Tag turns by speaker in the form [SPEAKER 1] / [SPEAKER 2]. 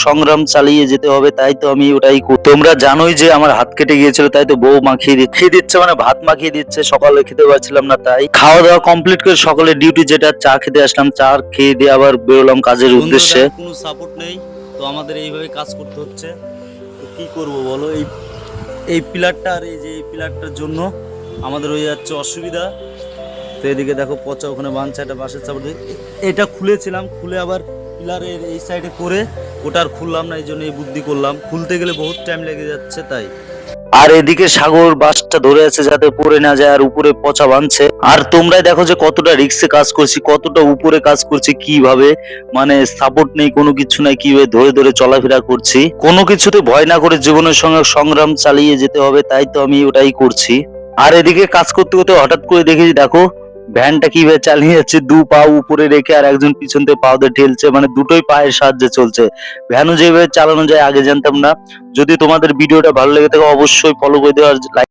[SPEAKER 1] সংগ্রাম চালিয়ে যেতে হবে, তাই তো আমি ওটাই তোমরা জানোই যে আমার হাত কেটে গিয়েছিল, তাই তো বউ মাখিয়ে দিচ্ছে মানে ভাত মাখিয়ে দিচ্ছে, সকালে খেতে পারছিলাম না, তাই খাওয়া দাওয়া কমপ্লিট করে সকালে ডিউটি যেটা চা খেতে আসলাম, চা খেয়ে দিয়ে আবার বেরোলাম কাজের উদ্দেশ্যে। কোনো সাপোর্ট নেই, তো আমাদের এইভাবে কাজ করতে হচ্ছে। তো কি করব বলো, এই পিলারটা আর এই যে এই পিলারটার জন্য আমাদের হয়ে যাচ্ছে অসুবিধা। তো এদিকে দেখো পচা ওখানে বাঁধছে একটা বাঁশের চাপড় দিয়ে, এটা খুলেছিলাম, খুলে আবার পিলারের এই সাইডে করে ওটা আর খুললাম না, এই জন্য এই বুদ্ধি করলাম, খুলতে গেলে বহুত টাইম লেগে যাচ্ছে তাই। আর এদিকে সাগর বাঁশটা ধরে আছে যাতে পড়ে না যায়, আর উপরে পচা বাঁধছে। আর তোমরাই দেখো যে কতটা রিস্কে কাজ করছি, কতটা উপরে কাজ করছি, কিভাবে মানে সাপোর্ট নেই, কোনো কিছু নাই, কিভাবে ধরে ধরে চলাফেরা করছি, কোনো কিছুতে ভয় না করে জীবনের সঙ্গে সংগ্রাম চালিয়ে যেতে হবে, তাই তো আমি ওটাই করছি। আর এদিকে কাজ করতে করতে হঠাৎ করে দেখেছি দেখো ভ্যানটা কিভাবে চালিয়ে যাচ্ছে, দু পা উপরে রেখে আর একজন পিছন থেকে পা দিয়ে ঠেলছে, মানে দুটোই পায়ের সাহায্যে চলছে। ভ্যানও যেভাবে চালানো যায় আগে জানতাম না। যদি তোমাদের ভিডিওটা ভালো লেগে থাকে অবশ্যই ফলো করে দেওয়ার